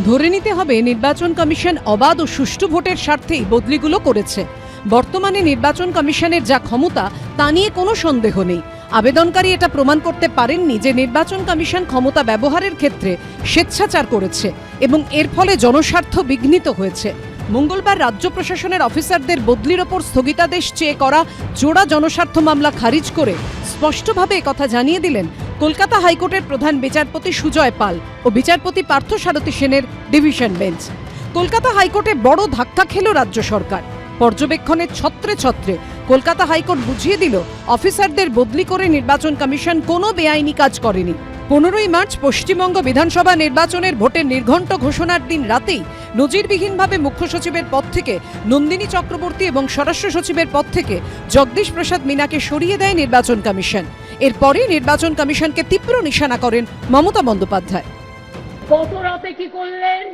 ধরে নিতে হবে নির্বাচন কমিশন অবাধ ও সুষ্ঠু ভোটের স্বার্থেই বদলিগুলো করেছে। বর্তমানে নির্বাচন কমিশনের যা ক্ষমতা তা নিয়ে কোনো সন্দেহ নেই। আবেদনকারী এটা প্রমাণ করতে পারেননি যে নির্বাচন কমিশন ক্ষমতা ব্যবহারের ক্ষেত্রে স্বেচ্ছাচার করেছে এবং এর ফলে জনস্বার্থ বিঘ্নিত হয়েছে। মঙ্গলবার রাজ্য প্রশাসনের অফিসারদের বদলির ওপর স্থগিতাদেশ চেয়ে করা জোড়া জনস্বার্থ মামলা খারিজ করে স্পষ্টভাবে একথা জানিয়ে দিলেন কলকাতা হাইকোর্টের প্রধান বিচারপতি সুজয় পাল ও বিচারপতি পার্থসারথী সেনের ডিভিশন বেঞ্চ। কলকাতা হাইকোর্টে বড় ধাক্কা খেল রাজ্য সরকার। পর্যবেক্ষণের ছত্রে ছত্রে কলকাতা হাইকোর্ট বুঝিয়ে দিল অফিসারদের বদলি করে নির্বাচন কমিশন কোনো বেআইনি কাজ করেনি। 15ই মার্চ পশ্চিমবঙ্গ বিধানসভা নির্বাচনের ভোটের নির্ঘণ্ট ঘোষণার দিন রাতেই নজিরবিহীনভাবে মুখ্য সচিবের পদ থেকে নন্দিনী চক্রবর্তী এবং স্বরাষ্ট্র সচিবের পদ থেকে জগদীশ প্রসাদ মিনাকে সরিয়ে দেয় নির্বাচন কমিশন। এরপরই নির্বাচন কমিশনকে তীব্র নিশানা করেন মমতা বন্দ্যোপাধ্যায়। কত রাতে কি করলেন?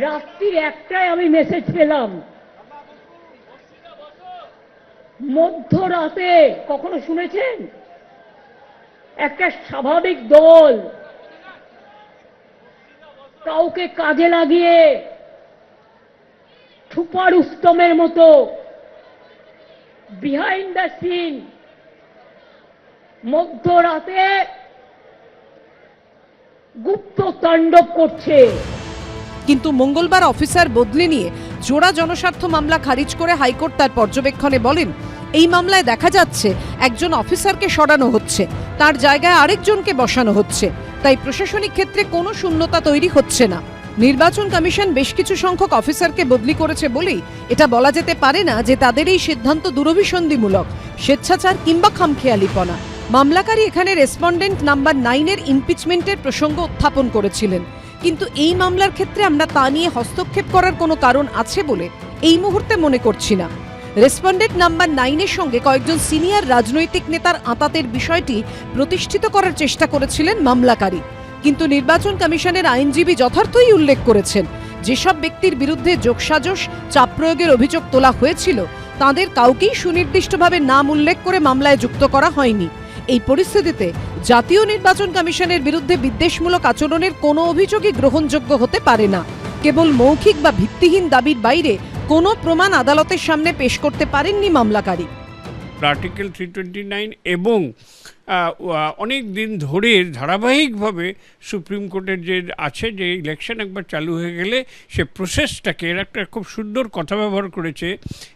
রাত্রি 1টায় আমি মেসেজ পেলাম। মধ্যরাতে কখনো শুনেছেন একটা স্বাভাবিক দল কাউকে কাজে লাগিয়ে ছুপা রুস্তমের মতো বিহাইন্ড দ্য সিন মধ্যরাতে গুপ্ত তাণ্ডব করছে? কিন্তু মঙ্গলবার অফিসার বদলি নিয়ে জোড়া জনস্বার্থ মামলা খারিজ করে হাইকোর্ট তার পর্যবেক্ষণে বলেন, এই মামলায় দেখা যাচ্ছে একজন অফিসারকে সরানো হচ্ছে, তার জায়গায় আরেকজনকে বসানো হচ্ছে, তাই প্রশাসনিক ক্ষেত্রে কোনো শূন্যতা তৈরি হচ্ছে না। নির্বাচন কমিশন বেশ কিছু সংখ্যক অফিসারকে বদলি করেছে বলেই এটা বলা যেতে পারে না যে তাদের এই সিদ্ধান্ত দুরভিসন্ধিমূলক, স্বেচ্ছাচার কিংবা খামখেয়ালিপনা। মামলাকারী এখানে রেসপন্ডেন্ট নাম্বার 9-এর ইমপিচমেন্টের প্রসঙ্গ উত্থাপন করেছিলেন, কিন্তু এই মামলার ক্ষেত্রে আমরা তা নিয়ে হস্তক্ষেপ করার কোনো কারণ আছে বলে এই মুহূর্তে মনে করছি না। রেসপন্ডেন্ট নাম্বার 9-এর সঙ্গে কয়েকজন সিনিয়র রাজনৈতিক নেতার আঁতাতের বিষয়টি প্রতিষ্ঠিত করার চেষ্টা করেছিলেন মামলাকারী, কিন্তু নির্বাচন কমিশনের আইনজীবী যথার্থই উল্লেখ করেছেন যেসব ব্যক্তির বিরুদ্ধে যোগসাজশ চাপ প্রয়োগের অভিযোগ তোলা হয়েছিল তাদের কাউকেই সুনির্দিষ্টভাবে নাম উল্লেখ করে মামলায় যুক্ত করা হয়নি। এই পরিস্থিতিতে জাতীয় নির্বাচন কমিশনের বিরুদ্ধে বিদ্বেষমূলক আচরণের কোনো অভিযোগই গ্রহণযোগ্য হতে পারে না। কেবল মৌখিক বা ভিত্তিহীন দাবির বাইরে কোনো প্রমাণ আদালতের সামনে পেশ করতে পারেননি মামলাকারী। আর্টিকেল 329 এবং অনেক দিন ধরে ধারাবাহিকভাবে সুপ্রিম কোর্টের যে আছে যে ইলেকশন একবার চালু হয়ে গেলে সে প্রসেসটাকে এর একটা খুব সুন্দর কথা ব্যবহার করেছে,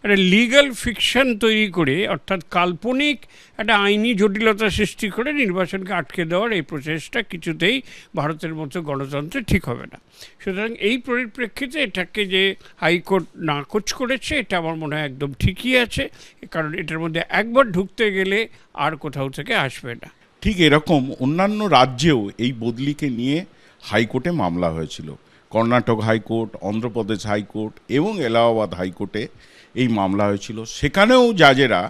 একটা লিগ্যাল ফিকশন তৈরি করে, অর্থাৎ কাল্পনিক একটা আইনি জটিলতা সৃষ্টি করে নির্বাচনকে আটকে দেওয়ার এই প্রসেসটা কিছুতেই ভারতের মতো গণতন্ত্রে ঠিক হবে না। সুতরাং এই পরিপ্রেক্ষিতে এটাকে যে হাইকোর্ট নাকচ করেছে এটা আমার মনে হয় একদম ঠিকই আছে, কারণ এটার মধ্যে একবার ঢুকতে গেলে আর কোথাও থেকে আসবে না। ঠিক এরকম অন্যান্য রাজ্যেও এই বদলিকে নিয়ে হাইকোর্টে মামলা হয়েছিল। কর্ণাটক হাইকোর্ট, অন্ধ্রপ্রদেশ হাইকোর্ট এবং এলাহাবাদ হাইকোর্টে এই মামলা হয়েছিল। সেখানেও জাজেরা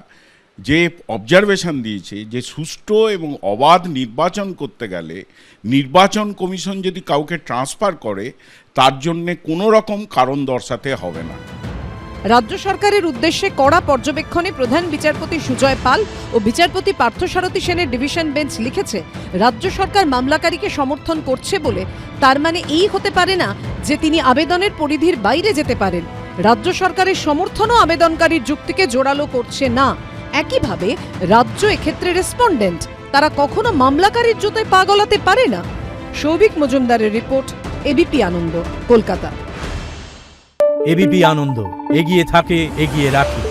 যে অবজারভেশন দিয়েছে যে সুষ্ঠু এবং অবাধ নির্বাচন করতে গেলে নির্বাচন কমিশন যদি কাউকে ট্রান্সফার করে তার জন্যে কোনো রকম কারণ দর্শাতে হবে না। রাজ্য সরকারের উদ্দেশ্যে কড়া পর্যবেক্ষণে প্রধান বিচারপতি সুজয় পাল ও বিচারপতি পার্থসারথী সেনের ডিভিশন বেঞ্চ লিখেছে, রাজ্য সরকার মামলাকারীকে সমর্থন করছে বলে তার মানে এই হতে পারে না যে তিনি আবেদনের পরিধির বাইরে যেতে পারেন। রাজ্য সরকারের সমর্থনও আবেদনকারীর যুক্তিকে জোরালো করছে না। একইভাবে রাজ্য এক্ষেত্রে রেসপন্ডেন্ট, তারা কখনো মামলাকারীর জুতোয় পা গলাতে পারে না। সৌভিক মজুমদারের রিপোর্ট, এবিপি আনন্দ, কলকাতা। এবিপি আনন্দ, এগিয়ে থাকে, এগিয়ে রাখে।